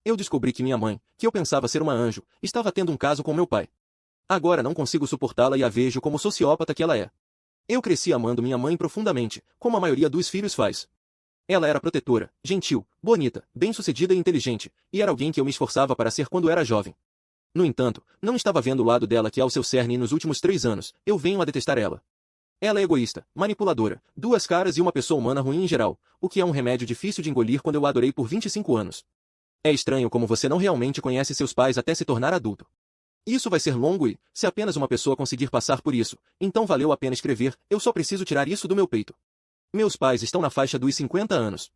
Eu descobri que minha mãe, que eu pensava ser uma anjo, estava tendo um caso com meu pai. Agora não consigo suportá-la e a vejo como sociópata que ela é. Eu cresci amando minha mãe profundamente, como a maioria dos filhos faz. Ela era protetora, gentil, bonita, bem-sucedida e inteligente, e era alguém que eu me esforçava para ser quando era jovem. No entanto, não estava vendo o lado dela que é ao seu cerne e nos últimos 3 anos, eu venho a detestar ela. Ela é egoísta, manipuladora, duas caras e uma pessoa humana ruim em geral, o que é um remédio difícil de engolir quando eu a adorei por 25 anos. É estranho como você não realmente conhece seus pais até se tornar adulto. Isso vai ser longo e, se apenas uma pessoa conseguir passar por isso, então valeu a pena escrever, eu só preciso tirar isso do meu peito. Meus pais estão na faixa dos 50 anos.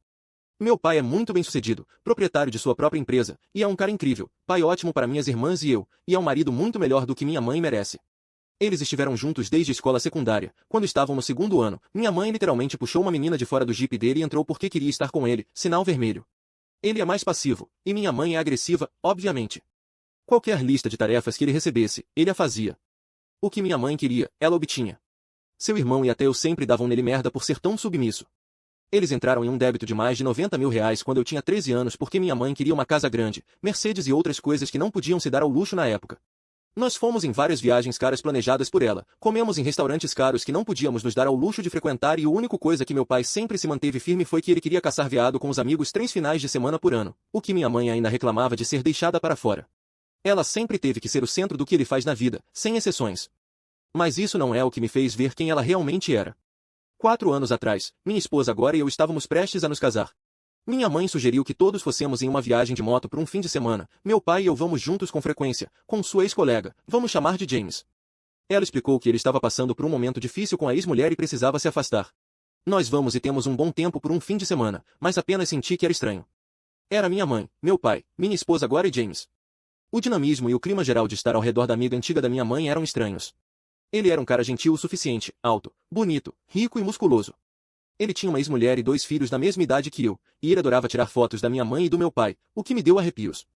Meu pai é muito bem-sucedido, proprietário de sua própria empresa, e é um cara incrível, pai ótimo para minhas irmãs e eu, e é um marido muito melhor do que minha mãe merece. Eles estiveram juntos desde a escola secundária. Quando estavam no 2º ano, minha mãe literalmente puxou uma menina de fora do jipe dele e entrou porque queria estar com ele, sinal vermelho. Ele é mais passivo, e minha mãe é agressiva, obviamente. Qualquer lista de tarefas que ele recebesse, ele a fazia. O que minha mãe queria, ela obtinha. Seu irmão e até eu sempre davam nele merda por ser tão submisso. Eles entraram em um débito de mais de 90 mil reais quando eu tinha 13 anos porque minha mãe queria uma casa grande, Mercedes e outras coisas que não podiam se dar ao luxo na época. Nós fomos em várias viagens caras planejadas por ela, comemos em restaurantes caros que não podíamos nos dar ao luxo de frequentar e a única coisa que meu pai sempre se manteve firme foi que ele queria caçar veado com os amigos 3 finais de semana por ano, o que minha mãe ainda reclamava de ser deixada para fora. Ela sempre teve que ser o centro do que ele faz na vida, sem exceções. Mas isso não é o que me fez ver quem ela realmente era. 4 anos atrás, minha esposa agora e eu estávamos prestes a nos casar. Minha mãe sugeriu que todos fossemos em uma viagem de moto por um fim de semana. Meu pai e eu vamos juntos com frequência, com sua ex-colega, vamos chamar de James. Ela explicou que ele estava passando por um momento difícil com a ex-mulher e precisava se afastar. Nós vamos e temos um bom tempo por um fim de semana, mas apenas senti que era estranho. Era minha mãe, meu pai, minha esposa agora e James. O dinamismo e o clima geral de estar ao redor da amiga antiga da minha mãe eram estranhos. Ele era um cara gentil o suficiente, alto, bonito, rico e musculoso. Ele tinha uma ex-mulher e 2 filhos da mesma idade que eu, e ele adorava tirar fotos da minha mãe e do meu pai, o que me deu arrepios.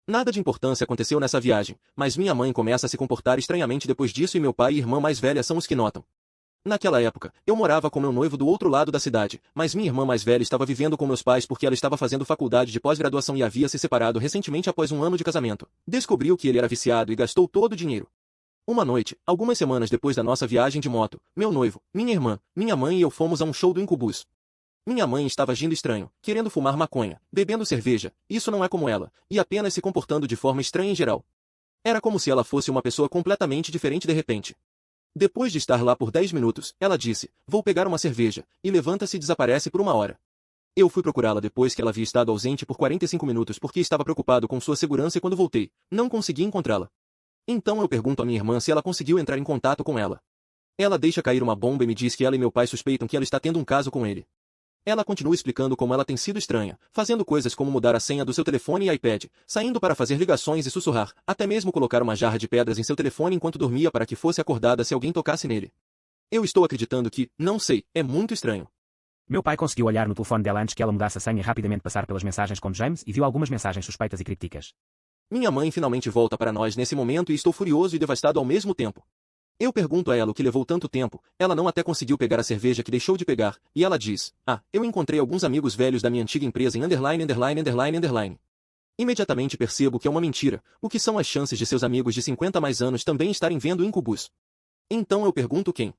Nada de importância aconteceu nessa viagem, mas minha mãe começa a se comportar estranhamente depois disso e meu pai e irmã mais velha são os que notam. Naquela época, eu morava com meu noivo do outro lado da cidade, mas minha irmã mais velha estava vivendo com meus pais porque ela estava fazendo faculdade de pós-graduação e havia se separado recentemente após um ano de casamento. Descobriu que ele era viciado e gastou todo o dinheiro. Uma noite, algumas semanas depois da nossa viagem de moto, meu noivo, minha irmã, minha mãe e eu fomos a um show do Incubus. Minha mãe estava agindo estranho, querendo fumar maconha, bebendo cerveja, isso não é como ela, e apenas se comportando de forma estranha em geral. Era como se ela fosse uma pessoa completamente diferente de repente. Depois de estar lá por 10 minutos, ela disse, vou pegar uma cerveja, e levanta-se e desaparece por 1 hora. Eu fui procurá-la depois que ela havia estado ausente por 45 minutos porque estava preocupado com sua segurança e quando voltei, não consegui encontrá-la. Então eu pergunto à minha irmã se ela conseguiu entrar em contato com ela. Ela deixa cair uma bomba e me diz que ela e meu pai suspeitam que ela está tendo um caso com ele. Ela continua explicando como ela tem sido estranha, fazendo coisas como mudar a senha do seu telefone e iPad, saindo para fazer ligações e sussurrar, até mesmo colocar uma jarra de pedras em seu telefone enquanto dormia para que fosse acordada se alguém tocasse nele. Eu estou acreditando que, não sei, é muito estranho. Meu pai conseguiu olhar no telefone dela antes que ela mudasse a senha e rapidamente passar pelas mensagens com James e viu algumas mensagens suspeitas e críticas. Minha mãe finalmente volta para nós nesse momento e estou furioso e devastado ao mesmo tempo. Eu pergunto a ela o que levou tanto tempo, ela não até conseguiu pegar a cerveja que deixou de pegar, e ela diz, eu encontrei alguns amigos velhos da minha antiga empresa em ______. Imediatamente percebo que é uma mentira, o que são as chances de seus amigos de 50 mais anos também estarem vendo Incubus? Então eu pergunto quem?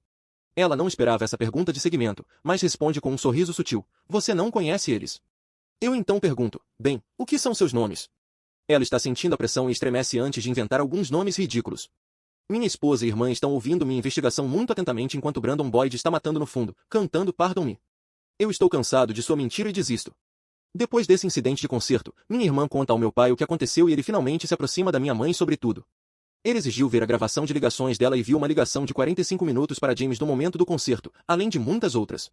Ela não esperava essa pergunta de seguimento, mas responde com um sorriso sutil, você não conhece eles. Eu então pergunto, bem, o que são seus nomes? Ela está sentindo a pressão e estremece antes de inventar alguns nomes ridículos. Minha esposa e irmã estão ouvindo minha investigação muito atentamente enquanto Brandon Boyd está matando no fundo, cantando Pardon Me. Eu estou cansado de sua mentira e desisto. Depois desse incidente de concerto, minha irmã conta ao meu pai o que aconteceu e ele finalmente se aproxima da minha mãe sobre tudo. Ele exigiu ver a gravação de ligações dela e viu uma ligação de 45 minutos para James no momento do concerto, além de muitas outras.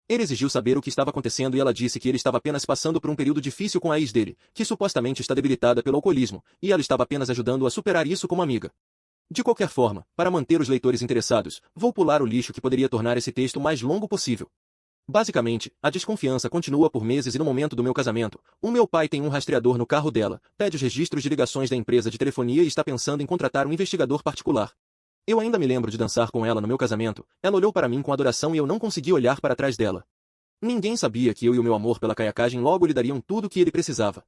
Ele exigiu saber o que estava acontecendo e ela disse que ele estava apenas passando por um período difícil com a ex dele, que supostamente está debilitada pelo alcoolismo, e ela estava apenas ajudando-o a superar isso como amiga. De qualquer forma, para manter os leitores interessados, vou pular o lixo que poderia tornar esse texto o mais longo possível. Basicamente, a desconfiança continua por meses e no momento do meu casamento, o meu pai tem um rastreador no carro dela, pede os registros de ligações da empresa de telefonia e está pensando em contratar um investigador particular. Eu ainda me lembro de dançar com ela no meu casamento, ela olhou para mim com adoração e eu não consegui olhar para trás dela. Ninguém sabia que eu e o meu amor pela caiacagem logo lhe dariam tudo o que ele precisava.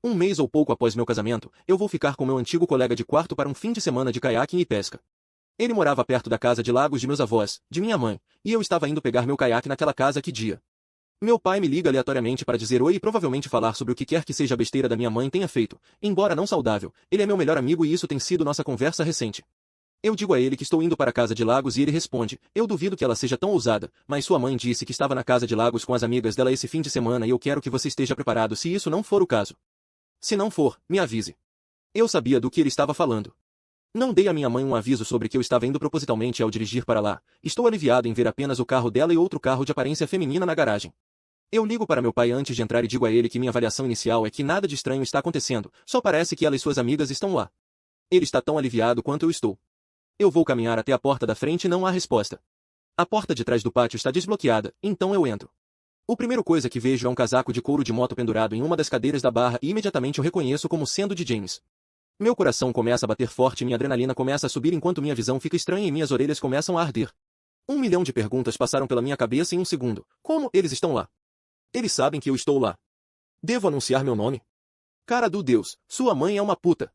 Um mês ou pouco após meu casamento, eu vou ficar com meu antigo colega de quarto para um fim de semana de caiaque e pesca. Ele morava perto da casa de lagos de meus avós, de minha mãe, e eu estava indo pegar meu caiaque naquela casa que dia. Meu pai me liga aleatoriamente para dizer oi e provavelmente falar sobre o que quer que seja a besteira da minha mãe tenha feito, embora não saudável, ele é meu melhor amigo e isso tem sido nossa conversa recente. Eu digo a ele que estou indo para a casa de lagos e ele responde, eu duvido que ela seja tão ousada, mas sua mãe disse que estava na casa de lagos com as amigas dela esse fim de semana e eu quero que você esteja preparado se isso não for o caso. Se não for, me avise. Eu sabia do que ele estava falando. Não dei a minha mãe um aviso sobre que eu estava indo propositalmente ao dirigir para lá. Estou aliviado em ver apenas o carro dela e outro carro de aparência feminina na garagem. Eu ligo para meu pai antes de entrar e digo a ele que minha avaliação inicial é que nada de estranho está acontecendo, só parece que ela e suas amigas estão lá. Ele está tão aliviado quanto eu estou. Eu vou caminhar até a porta da frente e não há resposta. A porta de trás do pátio está desbloqueada, então eu entro. A primeira coisa que vejo é um casaco de couro de moto pendurado em uma das cadeiras da barra e imediatamente o reconheço como sendo de James. Meu coração começa a bater forte e minha adrenalina começa a subir enquanto minha visão fica estranha e minhas orelhas começam a arder. 1 milhão de perguntas passaram pela minha cabeça em um segundo. Como eles estão lá? Eles sabem que eu estou lá. Devo anunciar meu nome? Cara do Deus, sua mãe é uma puta.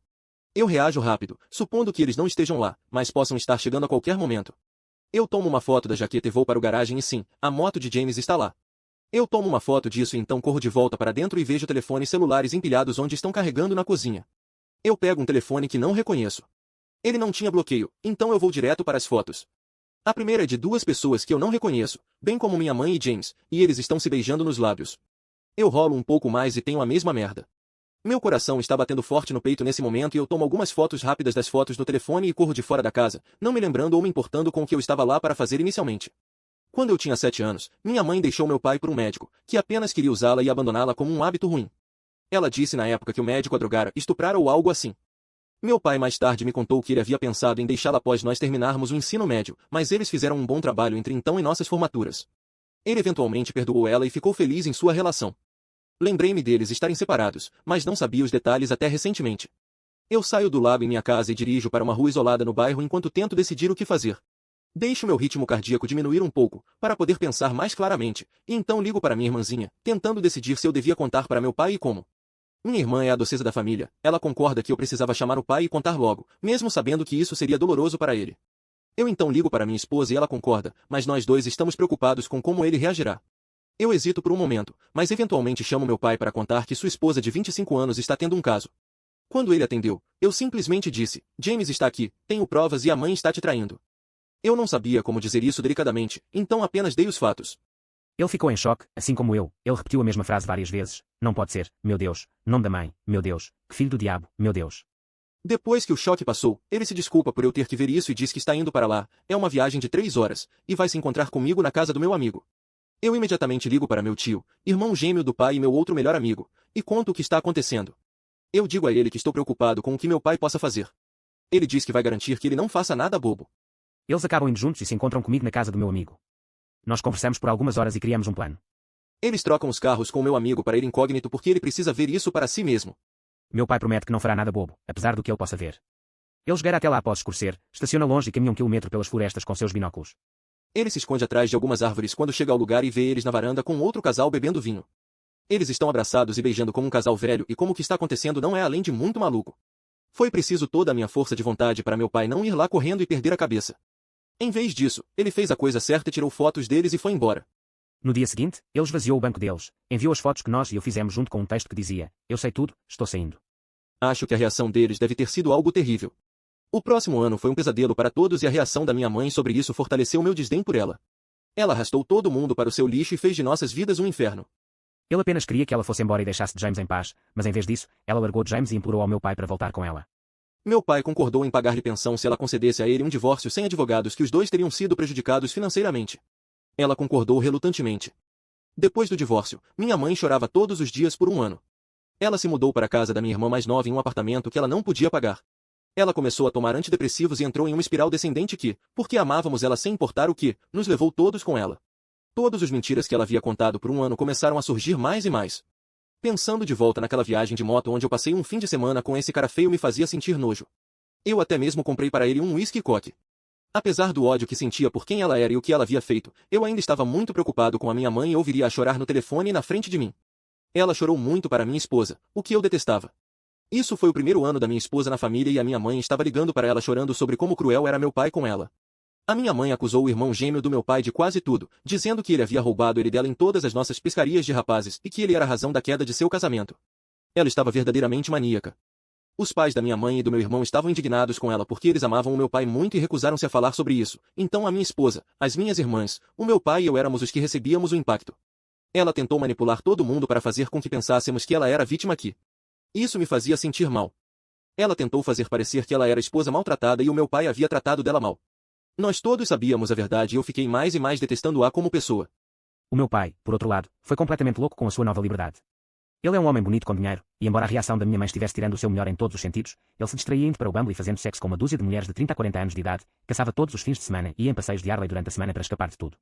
Eu reajo rápido, supondo que eles não estejam lá, mas possam estar chegando a qualquer momento. Eu tomo uma foto da jaqueta e vou para o garagem e sim, a moto de James está lá. Eu tomo uma foto disso e então corro de volta para dentro e vejo telefones celulares empilhados onde estão carregando na cozinha. Eu pego um telefone que não reconheço. Ele não tinha bloqueio, então eu vou direto para as fotos. A primeira é de duas pessoas que eu não reconheço, bem como minha mãe e James, e eles estão se beijando nos lábios. Eu rolo um pouco mais e tenho a mesma merda. Meu coração está batendo forte no peito nesse momento e eu tomo algumas fotos rápidas das fotos no telefone e corro de fora da casa, não me lembrando ou me importando com o que eu estava lá para fazer inicialmente. Quando eu tinha 7 anos, minha mãe deixou meu pai por um médico, que apenas queria usá-la e abandoná-la como um hábito ruim. Ela disse na época que o médico a drogara, estuprara ou algo assim. Meu pai mais tarde me contou que ele havia pensado em deixá-la após nós terminarmos o ensino médio, mas eles fizeram um bom trabalho entre então e nossas formaturas. Ele eventualmente perdoou ela e ficou feliz em sua relação. Lembrei-me deles estarem separados, mas não sabia os detalhes até recentemente. Eu saio do lago em minha casa e dirijo para uma rua isolada no bairro enquanto tento decidir o que fazer. Deixo meu ritmo cardíaco diminuir um pouco, para poder pensar mais claramente, e então ligo para minha irmãzinha, tentando decidir se eu devia contar para meu pai e como. Minha irmã é a docesa da família, ela concorda que eu precisava chamar o pai e contar logo, mesmo sabendo que isso seria doloroso para ele. Eu então ligo para minha esposa e ela concorda, mas nós dois estamos preocupados com como ele reagirá. Eu hesito por um momento, mas eventualmente chamo meu pai para contar que sua esposa de 25 anos está tendo um caso. Quando ele atendeu, eu simplesmente disse, James está aqui, tenho provas e a mãe está te traindo. Eu não sabia como dizer isso delicadamente, então apenas dei os fatos. Ele ficou em choque, assim como eu. Ele repetiu a mesma frase várias vezes. Não pode ser, meu Deus. Nome da mãe, meu Deus. Que filho do diabo, meu Deus. Depois que o choque passou, ele se desculpa por eu ter que ver isso e diz que está indo para lá, é uma viagem de 3 horas, e vai se encontrar comigo na casa do meu amigo. Eu imediatamente ligo para meu tio, irmão gêmeo do pai e meu outro melhor amigo, e conto o que está acontecendo. Eu digo a ele que estou preocupado com o que meu pai possa fazer. Ele diz que vai garantir que ele não faça nada bobo. Eles acabam indo juntos e se encontram comigo na casa do meu amigo. Nós conversamos por algumas horas e criamos um plano. Eles trocam os carros com o meu amigo para ir incógnito porque ele precisa ver isso para si mesmo. Meu pai promete que não fará nada bobo, apesar do que ele possa ver. Ele chegará até lá após escurecer, estaciona longe e caminha 1 quilômetro pelas florestas com seus binóculos. Ele se esconde atrás de algumas árvores quando chega ao lugar e vê eles na varanda com outro casal bebendo vinho. Eles estão abraçados e beijando como um casal velho e como o que está acontecendo não é além de muito maluco. Foi preciso toda a minha força de vontade para meu pai não ir lá correndo e perder a cabeça. Em vez disso, ele fez a coisa certa e tirou fotos deles e foi embora. No dia seguinte, ele esvaziou o banco deles, enviou as fotos que nós e eu fizemos junto com um texto que dizia, eu sei tudo, estou saindo. Acho que a reação deles deve ter sido algo terrível. O próximo ano foi um pesadelo para todos e a reação da minha mãe sobre isso fortaleceu meu desdém por ela. Ela arrastou todo mundo para o seu lixo e fez de nossas vidas um inferno. Ele apenas queria que ela fosse embora e deixasse James em paz, mas em vez disso, ela largou James e implorou ao meu pai para voltar com ela. Meu pai concordou em pagar-lhe pensão se ela concedesse a ele um divórcio sem advogados que os dois teriam sido prejudicados financeiramente. Ela concordou relutantemente. Depois do divórcio, minha mãe chorava todos os dias por um ano. Ela se mudou para a casa da minha irmã mais nova em um apartamento que ela não podia pagar. Ela começou a tomar antidepressivos e entrou em uma espiral descendente que, porque amávamos ela sem importar o que, nos levou todos com ela. Todas as mentiras que ela havia contado por um ano começaram a surgir mais e mais. Pensando de volta naquela viagem de moto onde eu passei um fim de semana com esse cara feio me fazia sentir nojo. Eu até mesmo comprei para ele um whisky coque. Apesar do ódio que sentia por quem ela era e o que ela havia feito, eu ainda estava muito preocupado com a minha mãe e ouviria a chorar no telefone e na frente de mim. Ela chorou muito para minha esposa, o que eu detestava. Isso foi o primeiro ano da minha esposa na família e a minha mãe estava ligando para ela chorando sobre como cruel era meu pai com ela. A minha mãe acusou o irmão gêmeo do meu pai de quase tudo, dizendo que ele havia roubado ele dela em todas as nossas pescarias de rapazes e que ele era a razão da queda de seu casamento. Ela estava verdadeiramente maníaca. Os pais da minha mãe e do meu irmão estavam indignados com ela porque eles amavam o meu pai muito e recusaram-se a falar sobre isso. Então a minha esposa, as minhas irmãs, o meu pai e eu éramos os que recebíamos o impacto. Ela tentou manipular todo mundo para fazer com que pensássemos que ela era a vítima aqui. Isso me fazia sentir mal. Ela tentou fazer parecer que ela era a esposa maltratada e o meu pai havia tratado dela mal. Nós todos sabíamos a verdade e eu fiquei mais e mais detestando-a como pessoa. O meu pai, por outro lado, foi completamente louco com a sua nova liberdade. Ele é um homem bonito com dinheiro, e embora a reação da minha mãe estivesse tirando o seu melhor em todos os sentidos, ele se distraía indo para o Bumble e fazendo sexo com uma dúzia de mulheres de 30 a 40 anos de idade, caçava todos os fins de semana e ia em passeios de Harley durante a semana para escapar de tudo.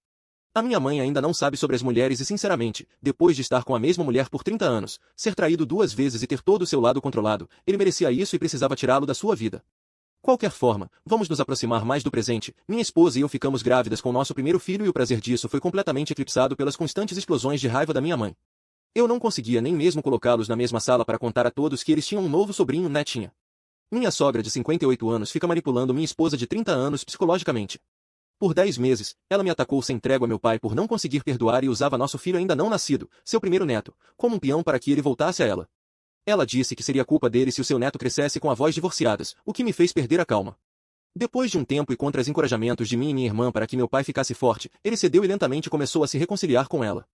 A minha mãe ainda não sabe sobre as mulheres e sinceramente, depois de estar com a mesma mulher por 30 anos, ser traído 2 vezes e ter todo o seu lado controlado, ele merecia isso e precisava tirá-lo da sua vida. Qualquer forma, vamos nos aproximar mais do presente. Minha esposa e eu ficamos grávidas com nosso primeiro filho e o prazer disso foi completamente eclipsado pelas constantes explosões de raiva da minha mãe. Eu não conseguia nem mesmo colocá-los na mesma sala para contar a todos que eles tinham um novo sobrinho, netinha. Minha sogra de 58 anos fica manipulando minha esposa de 30 anos psicologicamente. Por 10 meses, ela me atacou sem trégua meu pai por não conseguir perdoar e usava nosso filho ainda não nascido, seu primeiro neto, como um peão para que ele voltasse a ela. Ela disse que seria culpa dele se o seu neto crescesse com avós divorciadas, o que me fez perder a calma. Depois de um tempo e contra os encorajamentos de mim e minha irmã para que meu pai ficasse forte, ele cedeu e lentamente começou a se reconciliar com ela.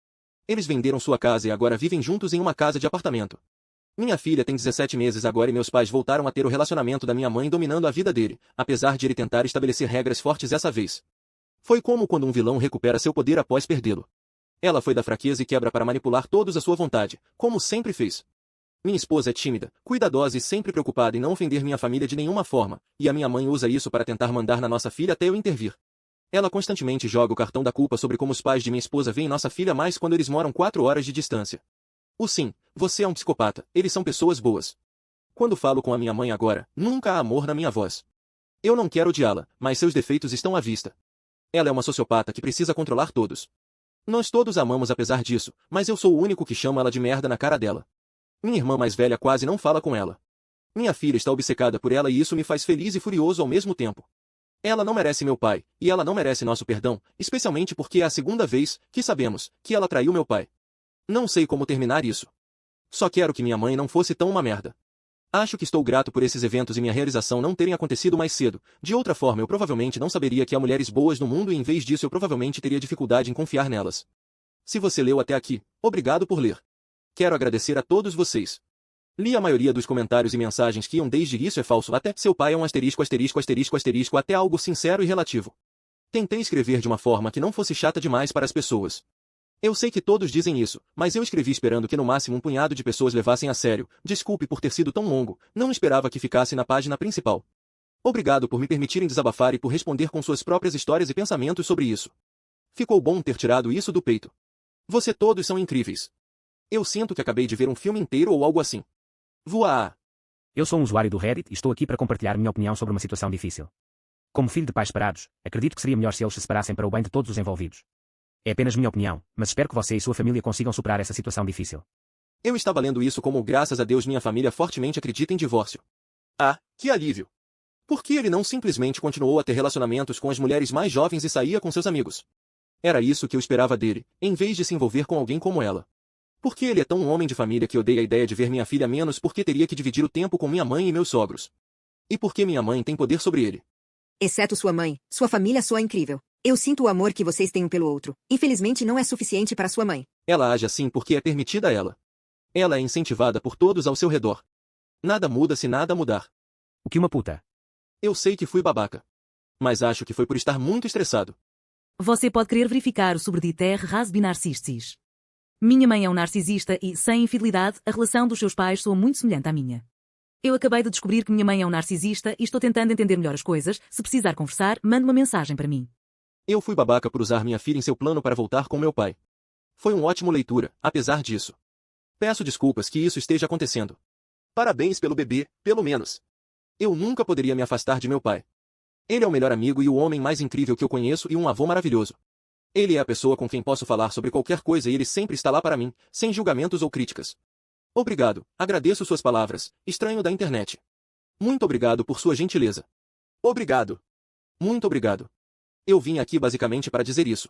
Eles venderam sua casa e agora vivem juntos em uma casa de apartamento. Minha filha tem 17 meses agora e meus pais voltaram a ter o relacionamento da minha mãe dominando a vida dele, apesar de ele tentar estabelecer regras fortes essa vez. Foi como quando um vilão recupera seu poder após perdê-lo. Ela foi da fraqueza e quebra para manipular todos à sua vontade, como sempre fez. Minha esposa é tímida, cuidadosa e sempre preocupada em não ofender minha família de nenhuma forma, e a minha mãe usa isso para tentar mandar na nossa filha até eu intervir. Ela constantemente joga o cartão da culpa sobre como os pais de minha esposa veem nossa filha mais quando eles moram 4 horas de distância. Sim, você é um psicopata, eles são pessoas boas. Quando falo com a minha mãe agora, nunca há amor na minha voz. Eu não quero odiá-la, mas seus defeitos estão à vista. Ela é uma sociopata que precisa controlar todos. Nós todos a amamos apesar disso, mas eu sou o único que chama ela de merda na cara dela. Minha irmã mais velha quase não fala com ela. Minha filha está obcecada por ela e isso me faz feliz e furioso ao mesmo tempo. Ela não merece meu pai, e ela não merece nosso perdão, especialmente porque é a segunda vez que sabemos que ela traiu meu pai. Não sei como terminar isso. Só quero que minha mãe não fosse tão uma merda. Acho que estou grato por esses eventos e minha realização não terem acontecido mais cedo. De outra forma eu provavelmente não saberia que há mulheres boas no mundo e em vez disso eu provavelmente teria dificuldade em confiar nelas. Se você leu até aqui, obrigado por ler. Quero agradecer a todos vocês. Li a maioria dos comentários e mensagens que iam desde isso é falso até seu pai é um asterisco asterisco asterisco asterisco até algo sincero e relativo. Tentei escrever de uma forma que não fosse chata demais para as pessoas. Eu sei que todos dizem isso, mas eu escrevi esperando que no máximo um punhado de pessoas levassem a sério. Desculpe por ter sido tão longo, não esperava que ficasse na página principal. Obrigado por me permitirem desabafar e por responder com suas próprias histórias e pensamentos sobre isso. Ficou bom ter tirado isso do peito. Você todos são incríveis. Eu sinto que acabei de ver um filme inteiro ou algo assim. Voa! Eu sou um usuário do Reddit e estou aqui para compartilhar minha opinião sobre uma situação difícil. Como filho de pais separados, acredito que seria melhor se eles se separassem para o bem de todos os envolvidos. É apenas minha opinião, mas espero que você e sua família consigam superar essa situação difícil. Eu estava lendo isso como graças a Deus minha família fortemente acredita em divórcio. Ah, que alívio! Por que ele não simplesmente continuou a ter relacionamentos com as mulheres mais jovens e saía com seus amigos? Era isso que eu esperava dele, em vez de se envolver com alguém como ela. Por que ele é tão um homem de família que odeia a ideia de ver minha filha menos porque teria que dividir o tempo com minha mãe e meus sogros? E por que minha mãe tem poder sobre ele? Exceto sua mãe, sua família soa incrível. Eu sinto o amor que vocês têm um pelo outro. Infelizmente não é suficiente para sua mãe. Ela age assim porque é permitida a ela. Ela é incentivada por todos ao seu redor. Nada muda se nada mudar. O que uma puta? Eu sei que fui babaca. Mas acho que foi por estar muito estressado. Você pode querer verificar o sobredito R. Rasby Narcissis. Minha mãe é um narcisista e, sem infidelidade, a relação dos seus pais soa muito semelhante à minha. Eu acabei de descobrir que minha mãe é um narcisista e estou tentando entender melhor as coisas. Se precisar conversar, mande uma mensagem para mim. Eu fui babaca por usar minha filha em seu plano para voltar com meu pai. Foi um ótimo leitura, apesar disso. Peço desculpas que isso esteja acontecendo. Parabéns pelo bebê, pelo menos. Eu nunca poderia me afastar de meu pai. Ele é o melhor amigo e o homem mais incrível que eu conheço e um avô maravilhoso. Ele é a pessoa com quem posso falar sobre qualquer coisa e ele sempre está lá para mim, sem julgamentos ou críticas. Obrigado, agradeço suas palavras, estranho da internet. Muito obrigado por sua gentileza. Obrigado. Muito obrigado. Eu vim aqui basicamente para dizer isso.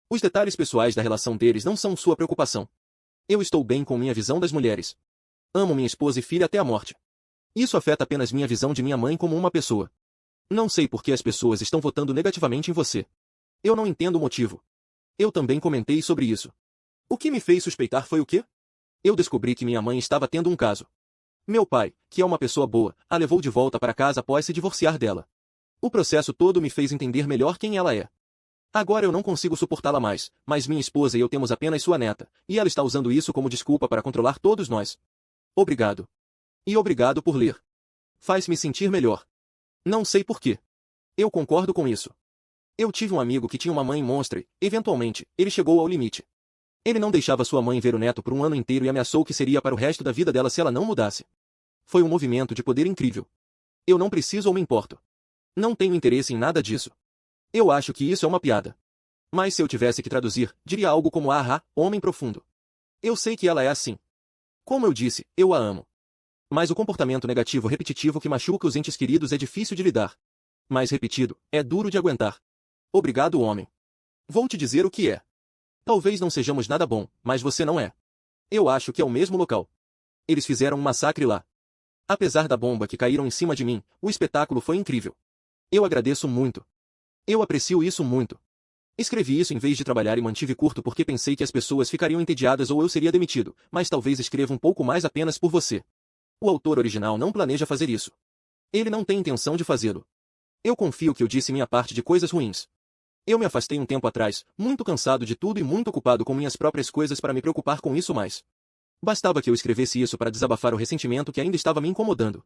Os detalhes pessoais da relação deles não são sua preocupação. Eu estou bem com minha visão das mulheres. Amo minha esposa e filha até a morte. Isso afeta apenas minha visão de minha mãe como uma pessoa. Não sei por que as pessoas estão votando negativamente em você. Eu não entendo o motivo. Eu também comentei sobre isso. O que me fez suspeitar foi o quê? Eu descobri que minha mãe estava tendo um caso. Meu pai, que é uma pessoa boa, a levou de volta para casa após se divorciar dela. O processo todo me fez entender melhor quem ela é. Agora eu não consigo suportá-la mais, mas minha esposa e eu temos apenas sua neta, e ela está usando isso como desculpa para controlar todos nós. Obrigado. E obrigado por ler. Faz-me sentir melhor. Não sei por quê. Eu concordo com isso. Eu tive um amigo que tinha uma mãe monstra e, eventualmente, ele chegou ao limite. Ele não deixava sua mãe ver o neto por um ano inteiro e ameaçou que seria para o resto da vida dela se ela não mudasse. Foi um movimento de poder incrível. Eu não preciso ou me importo. Não tenho interesse em nada disso. Eu acho que isso é uma piada. Mas se eu tivesse que traduzir, diria algo como homem profundo. Eu sei que ela é assim. Como eu disse, eu a amo. Mas o comportamento negativo repetitivo que machuca os entes queridos é difícil de lidar. Mais repetido, é duro de aguentar. Obrigado, homem. Vou te dizer o que é. Talvez não sejamos nada bom, mas você não é. Eu acho que é o mesmo local. Eles fizeram um massacre lá. Apesar da bomba que caíram em cima de mim, o espetáculo foi incrível. Eu agradeço muito. Eu aprecio isso muito. Escrevi isso em vez de trabalhar e mantive curto porque pensei que as pessoas ficariam entediadas ou eu seria demitido, mas talvez escreva um pouco mais apenas por você. O autor original não planeja fazer isso. Ele não tem intenção de fazê-lo. Eu confio que eu disse minha parte de coisas ruins. Eu me afastei um tempo atrás, muito cansado de tudo e muito ocupado com minhas próprias coisas para me preocupar com isso mais. Bastava que eu escrevesse isso para desabafar o ressentimento que ainda estava me incomodando.